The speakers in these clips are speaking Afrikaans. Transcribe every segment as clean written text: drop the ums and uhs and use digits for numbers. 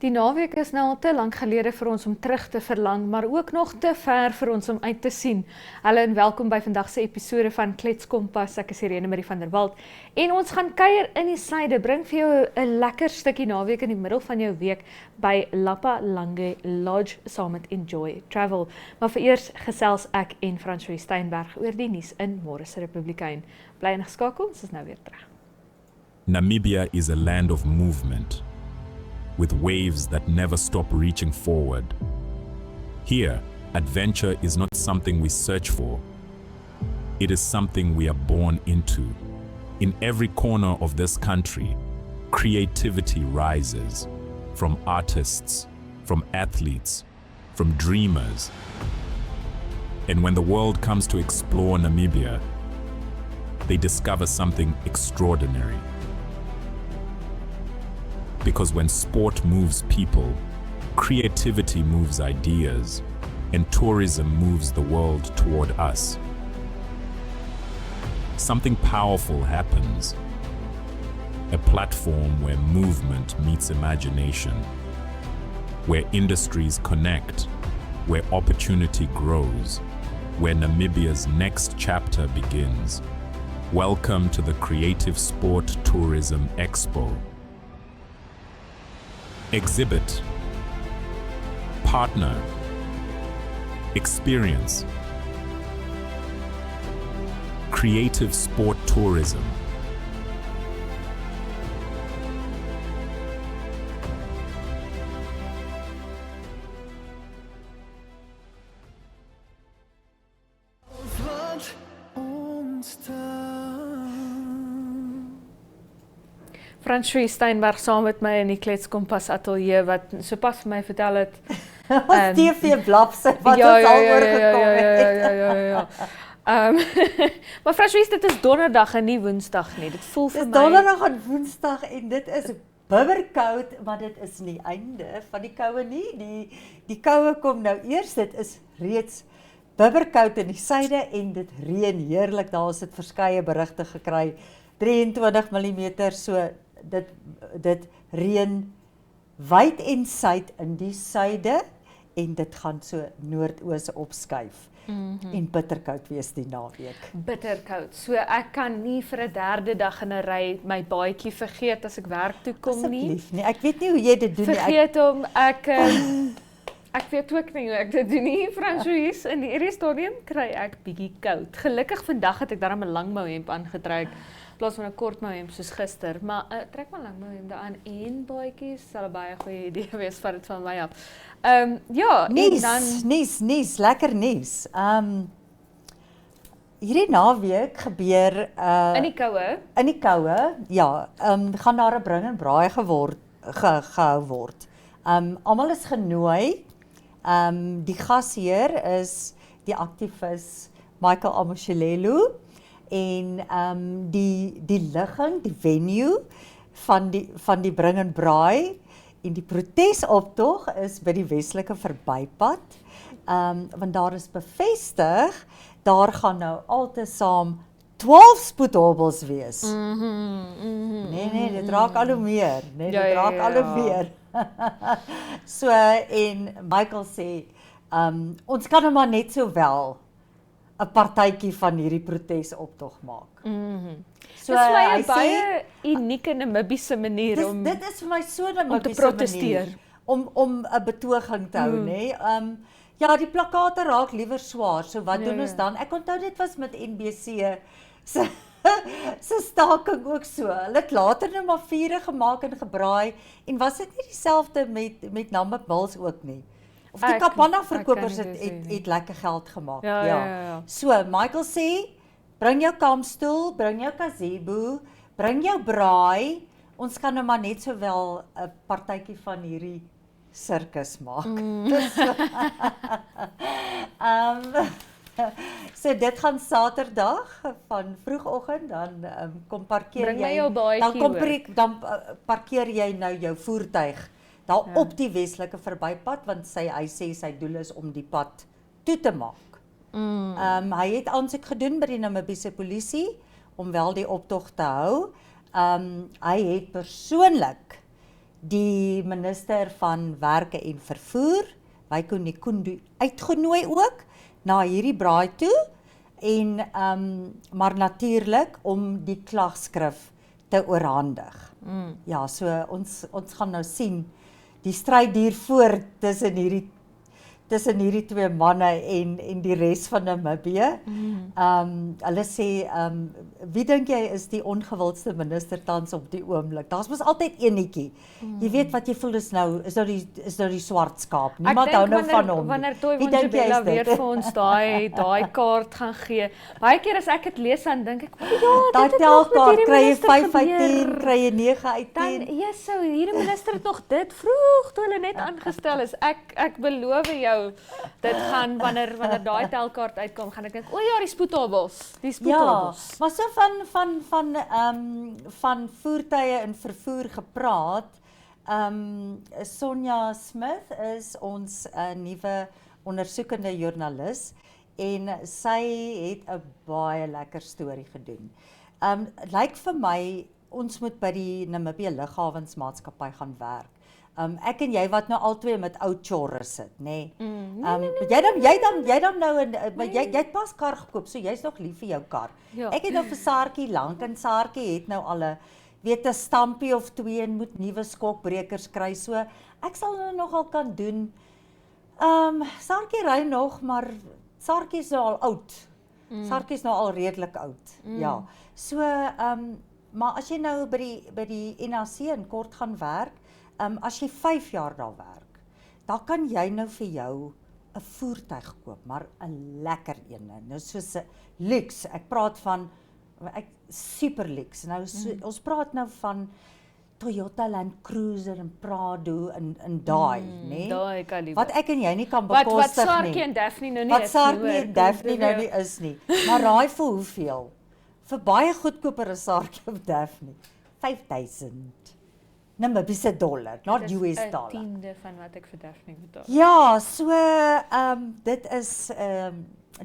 Die naweek is nou al te lank gelede vir ons om terug te verlang, maar ook nog te ver vir ons om uit te sien. Hallo en welkom by vandag se episode van Klets Kompas. Ek is Irene Marie van der Walt en ons gaan kuier in die suide. Bring vir jou 'n lekker stukkie naweek in die middel van jou week by Lapa Lange Lodge saam met Enjoy Travel. Maar vereers gesels ek en François Steinberg oor die nuus in Môre se Republikein. Bly ingeskakel, ons is nou weer terug. Namibia is a land of movement, with waves that never stop reaching forward. Here, adventure is not something we search for. It is something we are born into. In every corner of this country, creativity rises, from artists, from athletes, from dreamers. And when the world comes to explore Namibia, they discover something extraordinary. Because when sport moves people, creativity moves ideas, and tourism moves the world toward us. Something powerful happens. A platform where movement meets imagination, where industries connect, where opportunity grows, where Namibia's next chapter begins. Welcome to the Creative Sport Tourism Expo. Exhibit, partner, experience. Creative Sport Tourism. François Steinberg saam met my in die Klets Kompas ateljee wat sopas vir my vertel het. Ons TV blapse wat ons al oorgekom het. Ja. Maar François, dit is donderdag en nie woensdag nie. Dit voel vir my. Dis donderdag en woensdag en dit is bibberkoud, maar dit is nie einde van die koue nie. Die koue kom nou eers. Dit is reeds bibberkoud in die suide en dit reën heerlik. Daar is dit verskeie berigte gekry. 23 mm, so dit reën wyd en suid in die suide en dit gaan so noordoos opskuif en bitterkoud wees die naweek. Bitterkoud. So ek kan nie vir 'n derde dag in 'n ry my baadjie vergeet as ek werk toe kom nie. Asseblief nie. Ek weet nie hoe jy dit doen nie. Vergeet hom. Ek weet ook nie hoe ek dit doen nie. François, in die stadium kry ek bietjie koud. Gelukkig vandag het ek daarom 'n langmouhemp aangetrek. In plaas van 'n kortmouhemp soos gister, maar trek maar langmouhemp daaraan en baadjies sal 'n baie goeie idee wees vat dit van my af. Ja, Nies, lekker nies. Hierdie naweek gebeur in die koue. In die koue, ja, gaan daar 'n bring en braai gehou word. Almal is genooi. Die gasheer is die aktivis Michael Amoshilelo. En die ligging, die venue van die bring en braai en die protesoptog is by die Westelike Verbypad. Want daar is bevestig, daar gaan nou altesaam 12 spoedhobbels wees. Nee, dit raak al hoe meer. Meer. So, en Michael sê, ons kan nou maar net so wel 'n partytjie van hierdie protesoptog maak. So, dis my 'n baie unieke Namibiese manier dit is vir my so 'n Namibiese te protesteer, om 'n betoging te hou, nê. Ja, die plakate raak liewer swaar. So wat doen ons dan? Ek onthou dit was met NBC se staking ook so. Hulle het later nou maar vure gemaak en gebraai en was dit nie dieselfde met Namib Mills ook nie? Of die Kapanna verkopers het lekker geld gemaak. Ja. So, Michael sê, bring jou kampstoel, bring jou gazebo, bring jou braai. Ons kan nou maar net sowel 'n partytjie van hierdie sirkus maak. So dit gaan Saterdag van vroegoggend, dan kom parkeer bring jy. Jou Dan parkeer jy nou jou voertuig daar op die Westelike Verbypad, want hy sê sy doel is om die pad toe te maak. Hy het aansoek gedoen by die Namibiese polisie om wel die optog te hou. Hy het persoonlik die minister van Werke en Vervoer, Wyko Nekundu, uitgenooi ook na hierdie braai toe en maar natuurlik om die klagskrif te oorhandig. Ja, so ons gaan nou sien die stryd duur voort tussen hierdie twee manne en die res van Namibië. Hulle sê, wie dink jy is die ongewildste minister tans op die oomblik? Daar's mos altyd eenetjie. Jy weet wat jy voel is nou die swart skaap. Niemand hou nou van hom. Wanneer Toy Bonjibela weer vir ons daai kaart gaan gee. Baie keer as ek dit lees dan dink ek, ja, daai dit het nog met telkaart hierdie kry jy minister 5 uit 10, gebeur. kry jy 9 uit 10. Dan hierdie minister het nog dit vroeg toe hulle net aangestel is. Ek beloof jou, dit gaan wanneer daai telkaart uitkom, gaan ek dink, o ja, die spoedhobels. Ja, maar so van voertuie en vervoer gepraat. Sonja Smith is ons nuwe ondersoekende joernalis en sy het 'n baie lekker storie gedoen. Lyk vir my ons moet by die Namibië Lughawensmaatskappy gaan werk. Ek en jy wat nou albei met ou chorre sit, nê. Jy dan nou jy het pas kar gekoop, so jy's nog lief vir jou kar. Ja. Ek het nou vir Saartjie lank en Saartjie het nou al 'n stampie of 2 en moet nuwe skokbrekers kry. So ek sal nou nogal kan doen. Saartjie ry nog, maar Saartjie is nou al oud. Saartjie is nou al redelik oud. Ja. So maar as jy nou by die NAC in Kort gaan werk, as jy 5 jaar daar werk, dan kan jy nou vir jou 'n voertuig koop, maar 'n lekker een. Nou soos 'n luxe. Ek praat van super luxe. Nou ons praat nou van Toyota Land Cruiser en Prado en daai, nê? Daai kaliber. Wat ek en jy nie kan bekostig nie. Wat Saartjie en Daphne nou nie Wat is Saartjie nie, en Daphne nou nie is nie. Maar raai vir hoeveel? Vir baie goedkoper as Saartjie of Daphne. 5000 Namibiese dollar, not US dollar. Dit is 'n tiende van wat ek vir Daphne betaal. Ja, so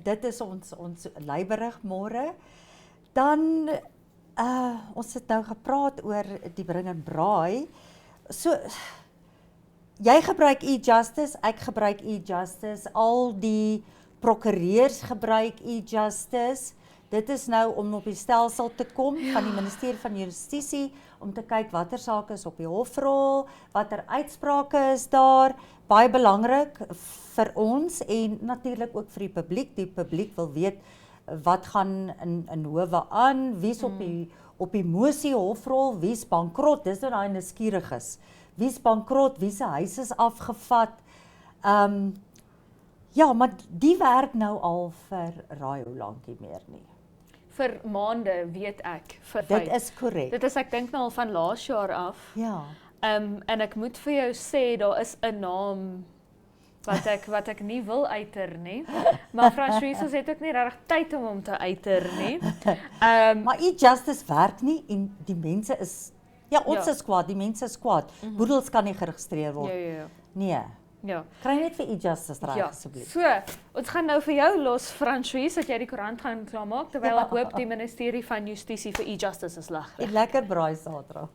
dit is ons leiberig môre. Dan ons het nou gepraat oor die bring en braai. So jy gebruik e-Justice, ek gebruik e-Justice, al die prokureurs gebruik e-Justice. Dit is nou om op die stelsel te kom van die Ministerie van Justisie om te kyk watter sake is op die hofrol, watter uitsprake is daar, baie belangrik vir ons en natuurlik ook vir die publiek. Die publiek wil weet wat gaan in howe aan, wie's op die mosie hofrol, wie's bankrot, dis nou daai nuuskieriges. Wie's bankrot, wie se huis is afgevat. Ja, maar die werk nou al vir raai hoe lank nie meer nie. Vir maande weet ek. Dit is korrek. Dit is ek dink nou al van laas jaar af. Ja. En ek moet vir jou sê daar is 'n naam wat ek nie wil uiter nie. Maar Francois het ook nie regtig tyd om hom te uiter nie. Maar e-Justice werk nie en die mense is ons is kwaad, die mense is kwaad. Boedels kan nie geregistreer word. Ja. Nee. Ja. Kry net vir e-Justice reg asseblief. So, ons gaan nou vir jou los Francois dat jy die koerant gaan klaarmaak terwyl ek hoop die Ministerie van Justisie vir e-Justice is lag. En lekker braai Saterdag.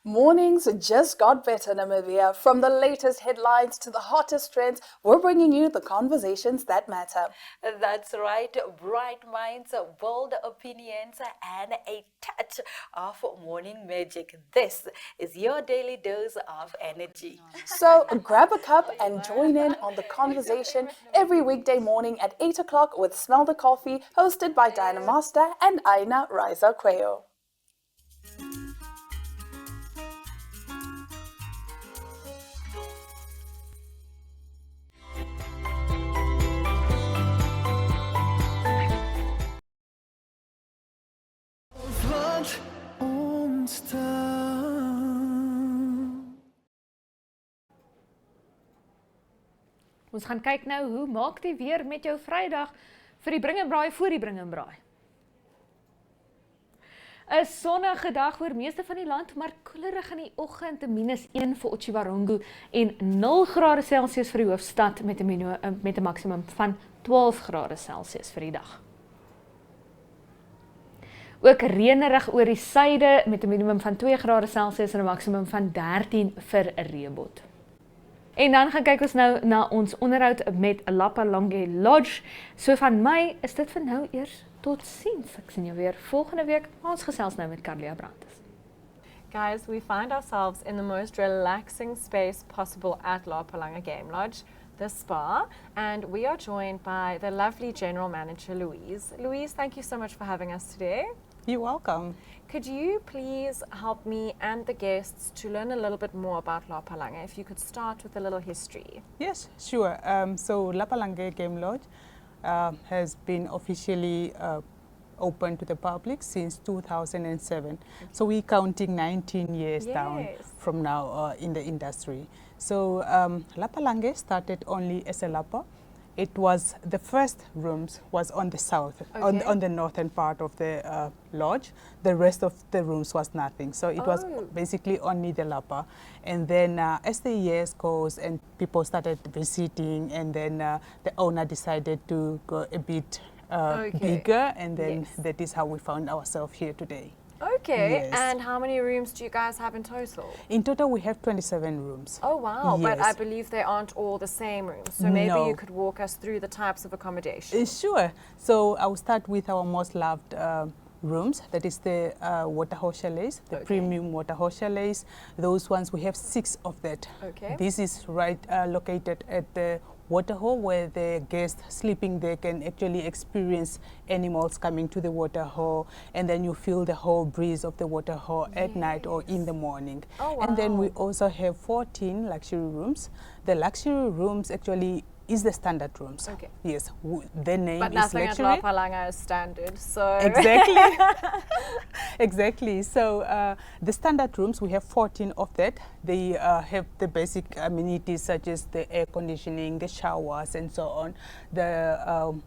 Mornings just got better, Namibia. From the latest headlines to the hottest trends, we're bringing you the conversations that matter. That's right. Bright minds, bold opinions, and a touch of morning magic. This is your daily dose of energy. So grab a cup and join in on the conversation every weekday morning at 8 o'clock with Smell the Coffee, hosted by Diana Master and Aina Raisa Quayo. Ons gaan kyk nou hoe maak die weer met jou Vrydag vir die bring en braai voor die bring en braai. 'n Sonnige dag oor meeste van die land, maar koelerig in die oggend, -1 vir Otjiwarongo en 0 grade Celsius vir die hoofstad met 'n maksimum van 12 grade Celsius vir die dag. Ook reënerig oor die suide met 'n minimum van 2 grade Celsius en 'n maksimum van 13 vir Rehoboth. En dan gaan kyk ons nou na ons onderhoud met Lapalanga Lodge. So van my is dit vir nou eers totsiens. Ek sien jou weer volgende week. Ons gesels nou met Carlia Brandes. Guys, we find ourselves in the most relaxing space possible at Lapalanga Game Lodge, the spa, and we are joined by the lovely General Manager Louise. Louise, thank you so much for having us today. You're welcome. Could you please help me and the guests to learn a little bit more about Lapalanga? If you could start with a little history. Yes, sure. So Lapalanga Game Lodge has been officially open to the public since 2007. So we're counting 19 years down from now in the industry. So Lapalanga started only as a lapa. It was the first rooms was on the south, on the northern part of the lodge. The rest of the rooms was nothing. So it was basically only the lapa. And then as the years goes and people started visiting, and then the owner decided to go a bit bigger, and then that is how we found ourselves here today. Okay, and how many rooms do you guys have in total? In total, we have 27 rooms. Oh, wow. Yes. But I believe they aren't all the same rooms. So maybe you could walk us through the types of accommodation. Sure. So I will start with our most loved rooms. That is the waterhole chalets, the premium waterhole chalets. Those ones, we have 6 of that. Okay. This is right located at the waterhole, where the guests sleeping there can actually experience animals coming to the waterhole, and then you feel the whole breeze of the waterhole at night or in the morning. Oh, wow. And then we also have 14 luxury rooms. The luxury rooms actually is the standard rooms. Okay. Yes, the name But is nothing luxury. at Lapalanga is standard, so... Exactly. Exactly. So the standard rooms, we have 14 of that. They have the basic amenities such as the air conditioning, the showers and so on, the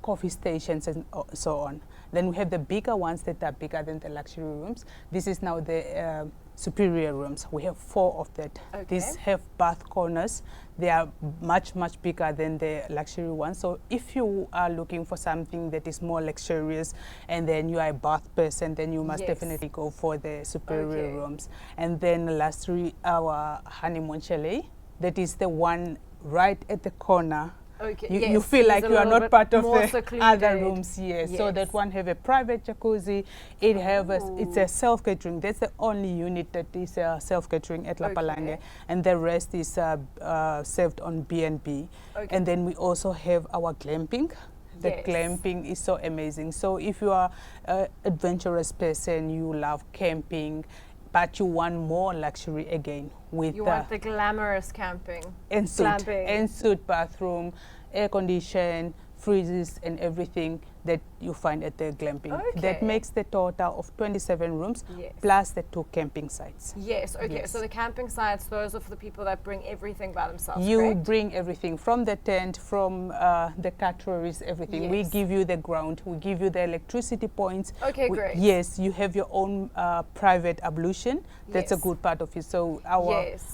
coffee stations and so on. Then we have the bigger ones that are bigger than the luxury rooms. This is now the superior rooms. We have 4 of that. Okay. These have bath corners. They are much bigger than the luxury ones. So if you are looking for something that is more luxurious, and then you are a bath person, then you must definitely go for the superior rooms. And then lastly, our honeymoon chalet. That is the one right at the corner. Okay. You feel like you are not part of the secluded. other rooms. Yes. So that one have a private jacuzzi. It have it's a self-catering. That's the only unit that is self-catering at Lapalanga, and the rest is served on B&B. And then we also have our glamping. The glamping is so amazing. So if you are an adventurous person, you love camping, but you want more luxury again with you want the glamorous camping. En-suite bathroom, air condition, freezes and everything that you find at the glamping. That makes the total of 27 rooms plus the 2 camping sites. Yes, okay. So the camping sites, those are for the people that bring everything by themselves, You correct? bring everything from the tent, from the cutleries, everything. We give you the ground, we give you the electricity points. Okay, great. Yes, you have your own private ablution. That's a good part of it. So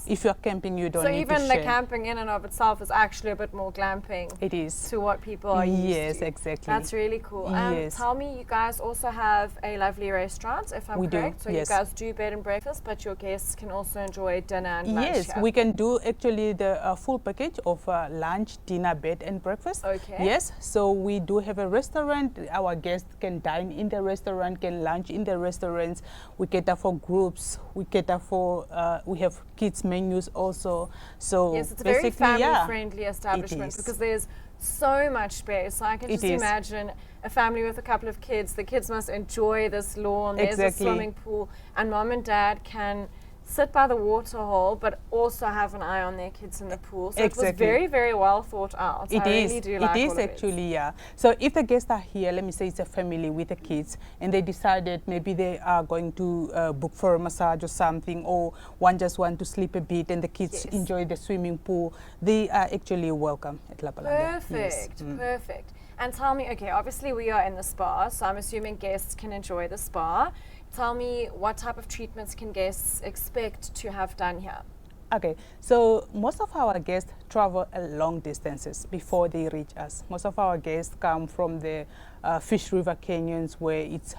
if you're camping, you don't need to share. So even the camping in and of itself is actually a bit more glamping. It is. To what people are used to. Yes, exactly. That's really cool. Tell me, you guys also have a lovely restaurant, if I'm correct. So you guys do bed and breakfast, but your guests can also enjoy dinner and lunch. Yes, we can do actually the full package of lunch, dinner, bed and breakfast. Okay. Yes, so we do have a restaurant. Our guests can dine in the restaurant, can lunch in the restaurants. We cater for groups. We cater for, we have kids menus also. So yes, it's a very family-friendly establishment because there's so much space. So I can just imagine a family with a couple of kids. The kids must enjoy this lawn. There's a swimming pool, and mom and dad can sit by the water hole but also have an eye on their kids in the pool. So it was very, very well thought out. It I is. really do like it is actually, yeah. So if the guests are here, let me say it's a family with the kids, and they decided maybe they are going to book for a massage or something, or one just want to sleep a bit and the kids enjoy the swimming pool, they are actually welcome at Lapalanga. Perfect, perfect. And tell me, okay, obviously we are in the spa, so I'm assuming guests can enjoy the spa. Tell me, what type of treatments can guests expect to have done here? Okay, so most of our guests travel long distances before they reach us. Most of our guests come from the Fish River Canyons, where it's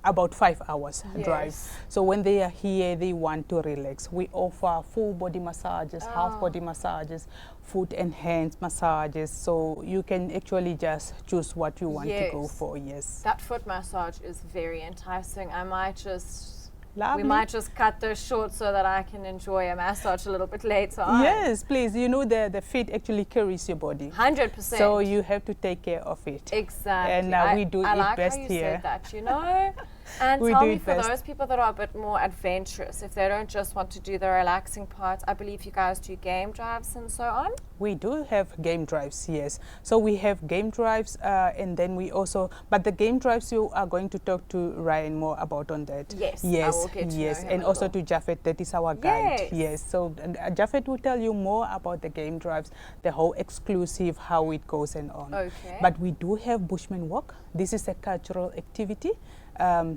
about 5 hours drive. So when they are here, they want to relax. We offer full body massages, half body massages, foot and hands massages. So you can actually just choose what you want to go for. Yes. That foot massage is very enticing. I might just. Lovely. We might just cut those short so that I can enjoy a massage a little bit later on. Yes, please. You know the feet actually carries your body. 100%. So you have to take care of it. Exactly. And we do I it like best how you here. said that, you know. And We tell do me, it for best. those people that are a bit more adventurous, if they don't just want to do the relaxing parts, I believe you guys do game drives and so on. We do have game drives, yes. So we have game drives, and then we also, but the game drives you are going to talk to Ryan more about on that. Yes, I yes, will get to yes, know him and a also little. to Japheth, that is our guide. Yes. Yes, so Japheth will tell you more about the game drives, the whole exclusive, how it goes and on. Okay. But we do have Bushman Walk. This is a cultural activity.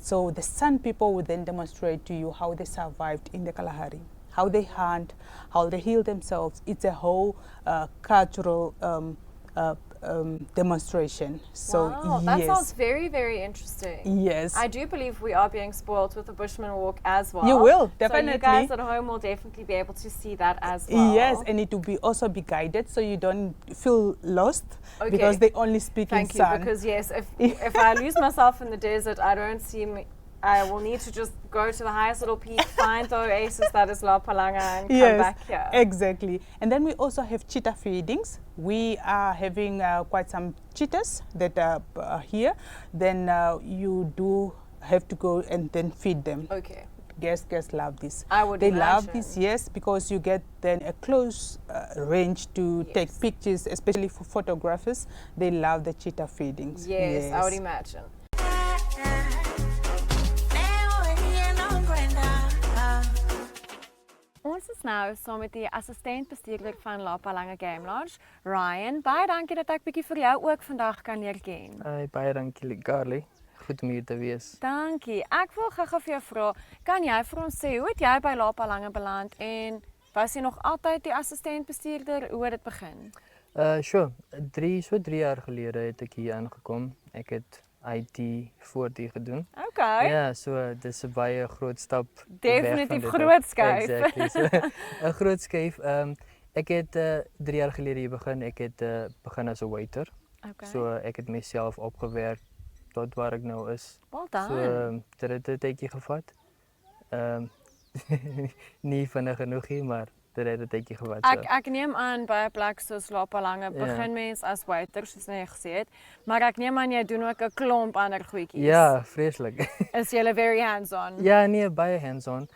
So the San people will then demonstrate to you how they survived in the Kalahari, how they hunt, how they heal themselves. It's a whole cultural demonstration. So wow, yes. that sounds very, very interesting. Yes. I do believe we are being spoiled with the Bushman Walk as well. You will, So definitely. you guys at home will definitely be able to see that as well. Yes, and it will be also be guided so you don't feel lost Okay. because they only speak Thank in you, San. because yes, if I lose myself in the desert, I don't see me. I will need to just go to the highest little peak, find the oasis that is La Palanga, and come back here. Exactly. And then we also have cheetah feedings. We are having quite some cheetahs that are here. Then you do have to go and then feed them. Okay. Guests love this. I would They love imagine. this, yes, because you get then a close range to take pictures, especially for photographers. They love the cheetah feedings. Yes, I would imagine. Ons is nou saam met die assistent-bestuurder van La Palanga Game Lodge, Ryan. Baie dankie dat ek bietjie vir jou ook vandag kan leer ken. Baie dankie, Carly. Goed om hier te wees. Dankie. Ek wil gou-gou vir jou vra, kan jy vir ons sê hoe het jy by La Palanga beland en was jy nog altyd die assistent-bestuurder? Hoe het dit begin? Sure. 3 jaar gelede het ek hier aangekom. Ek het IT voor die gedoen. Okay. Ja, so dis 'n baie groot stap. Definitief groot skuif. Exactly. So 'n groot skuif. Ek het 3 jaar gelede hier begin. Ek het begin as 'n waiter. Okay. So ek het myself opgewerk tot waar ek nou is. Well done. So dit het 'n tydjie gevat. Nie vinnig genoeg nie, maar dit het 'n tydjie gevat. So. Ek neem aan by 'n plek soos La Palanga begin mens as waiter soos jy gesê het, maar ek neem aan jy doen ook 'n klomp ander goedjies. Ja, vreeslik. Is jy very hands-on? Ja, nee, baie hands-on.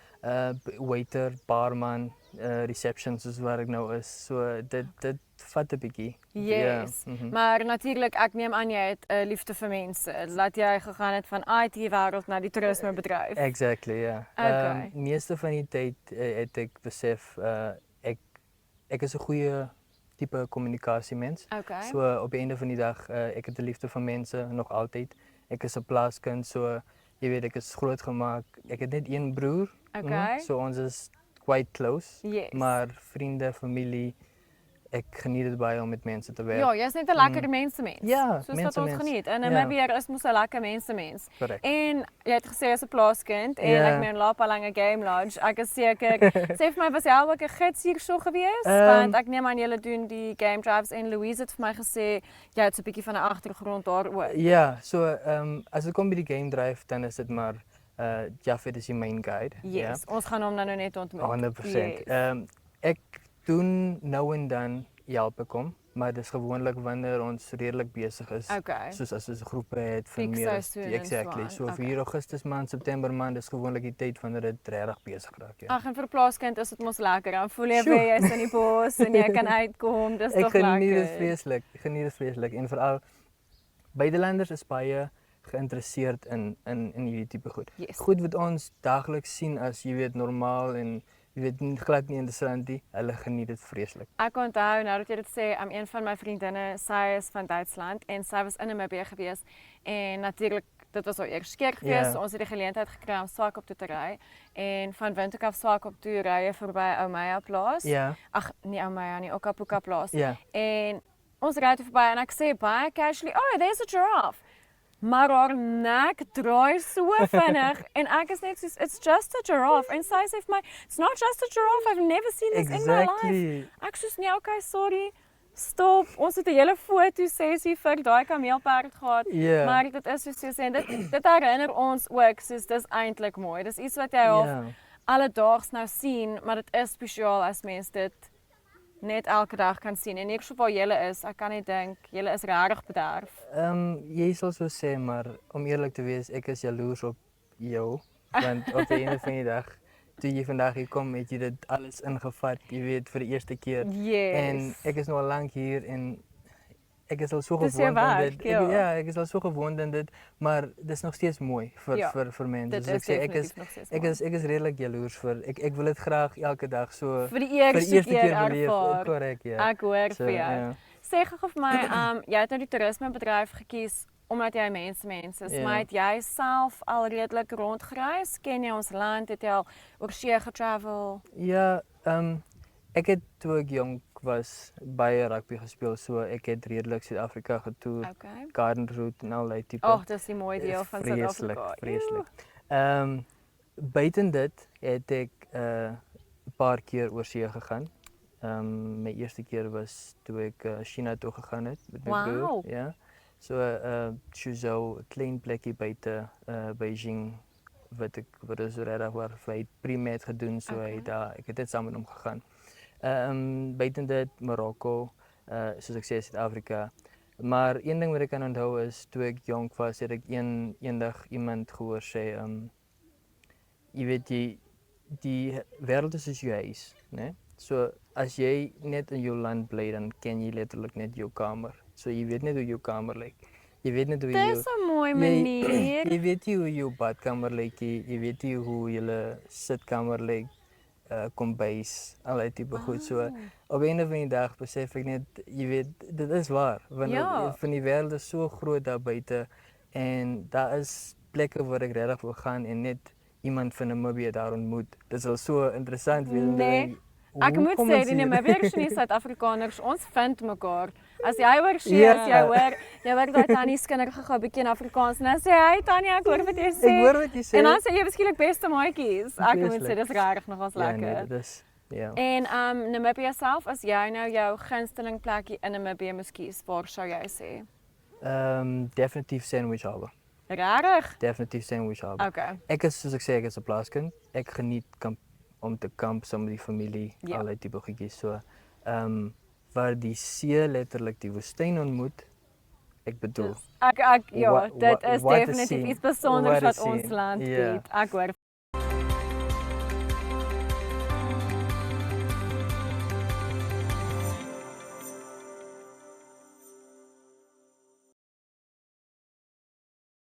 Waiter, barman, reception soos waar ek nou is. So dit vat 'n bietjie. Yes. Ja, Maar natuurlik ek neem aan jy het 'n liefde vir mense. Laat jy gegaan het van IT wêreld na die toerismebedryf. Exactly, ja. Okay. Meeste van die tyd het ek besef ek is 'n goeie tipe kommunikasiemens. Okay. So op die einde van die dag ek het 'n liefde vir mense nog altyd. Ek is 'n plaaskind, so jy weet ek is grootgemaak. Ek het net een broer. Okay. So ons is quite close. Yes. Maar vriende, familie, ek geniet dit baie om met mense te werk. Ja, jy's net 'n lekker mensemens. Ja, soos wat mensemens. ons geniet. En Ja. Namibië is mos 'n lekker mensemens. Correct. En jy het gesê jy's 'n plaaskind en Ja. ek meen La Palanga Game Lodge. Ek is seker, sê vir my was jy ook 'n gids hier so gewees? Want ek neem aan julle doen die game drives en Louise het vir my gesê jy het so 'n bietjie van 'n agtergrond daar ook. Ja, so as dit kom by die game drive, dan is dit maar Japheth is die main guide. Yes, ons gaan hom nou net ontmoet. 100%. Yes. Ek doen nou en dan help ek hom, maar dis gewoonlik wanneer ons redelik besig is. Okay. Soos as ons groepe het vir Peak meer as seisoen en exactly. so aan. So vir hier Augustus maand, September maand is gewoonlik die tyd wanneer dit regtig besig raak, ja. Ag, en vir 'n plaaskind is dit mos lekker. Dan voel jy Sjoe. jy's in die bos en jy kan uitkom. Dis Ek tog lekker. geniet dit vreeslik. Ek geniet dit vreeslik en veral buitelanders is baie geïnteresseerd in hierdie tipe goed. Yes. Goed wat ons daagliks sien as jy weet normaal en jy weet glad nie interessant nie. Hulle geniet dit vreeslik. Ek onthou nou dat jy dit sê, een van my vriendinne, sy is van Duitsland en sy was in Namibië gewees en natuurlik dit was haar eerste keer gewees. So ons het die geleentheid gekry om Swakop toe te ry en van Windhoek af Swakop toe ry jy verby Oumaya plaas. Ja. Ag, nie Oumaya nie, Okapuka plaas. Ja. En ons ry toe verby en ek sê baie casually, "Oh, there's a giraffe." maar haar nek draai so vinnig en ek is net soos it's just a giraffe en sy sê vir my it's not just a giraffe, I've never seen this in my life. Ek soos nee, okay, sorry. Stop, ons het 'n hele fotosessie vir daai kameelperd gehad, maar dit is soos jy sê, dit herinner ons ook, soos dis eintlik mooi, dis iets wat jy alledaags nou sien, maar dit is spesiaal as mens dit net elke dag kan sien, en ek so waar julle is, ek kan nie dink, julle is regtig bederf. Jy sal so sê, maar om eerlik te wees, ek is jaloers op jou, want op die ene van die dag, toe jy vandag hier kom, het jy dit alles ingevat, jy weet, vir die eerste keer. En ek is nou al lank hier en ek is al so gewoond aan dit. Ek is al so gewoond aan dit, maar dit is nog steeds mooi vir mense. Dus ek sê, ek is redelijk jaloers vir, ek wil dit graag elke dag so vir die eerste keer ervaar. Correct, Ek hoor vir jou. Sê gou vir my, jy het nou die toerismebedryf gekies, omdat jy mens is, maar het jy self al redelik rondgereis? Ken jy ons land? Het jy al oor see getravel? Ja, ek het toe ek jong was baie rugby gespeel, so ek het redelik Suid-Afrika getoer, Garden Route en al die tipe. Ag, dis die mooi deel van Suid-Afrika. Vreeslik. Buiten dit het ek 'n paar keer oor see gegaan. My eerste keer was toe ek China toe gegaan het met my broer. Ja. So Suzhou, 'n klein plekkie buite Beijing wat is regtig waar hy pre-med gedoen, so ek het dit saam met hom gegaan. Buiten dit Marokko, soos ek sê Suid-Afrika. Maar een ding wat ek kan onthou is toe ek jonk was, het ek eendag iemand gehoor sê, jy weet die wêreld is soos jou huis, né? So as jy net in jou land bly, dan ken jy letterlik net jou kamer. So jy weet net hoe jou kamer lyk. Jy weet net hoe dis 'n mooi manier. Jy weet hoe jou badkamer lyk, jy weet hoe jou sitkamer lyk, kombuis, allerlei tipe goed. So op 'n of ander dag besef ek net, jy weet, dit is waar, want van die wêreld is so groot daar buite en daar is plekke waar ek regtig wil gaan en net iemand van Namibië daar ontmoet. Dit sal so interessant wees. Ek moet sê, die Namibiërs en die Suid-Afrikaners, ons vind mekaar. As jy hoor sê, as jy hoor daai tannie skinder gou 'n bietjie in Afrikaans, en dan sê hy, Tannie, ek hoor wat jy sê. Ek hoor wat jy sê. En dan sê jy beskiklik beste maatjies. Ek moet sê, dis regtig nogals lekker. Ja, nee, dis En Namibië self, as jy nou jou gunsteling plekkie in Namibië moes kies, waar sou jy sê? Definitief Sandwich Harbour. Regtig? Definitief Sandwich Harbour. Okay. Ek is, soos ek sê, ek is 'n plaaskind. Ek geniet om te kamp saam met die familie, allerlei tipe goedjies. So, waar die see letterlik die woestyn ontmoet, ek bedoel. Dit is definitief iets besonders wat ons land bied. Ek hoor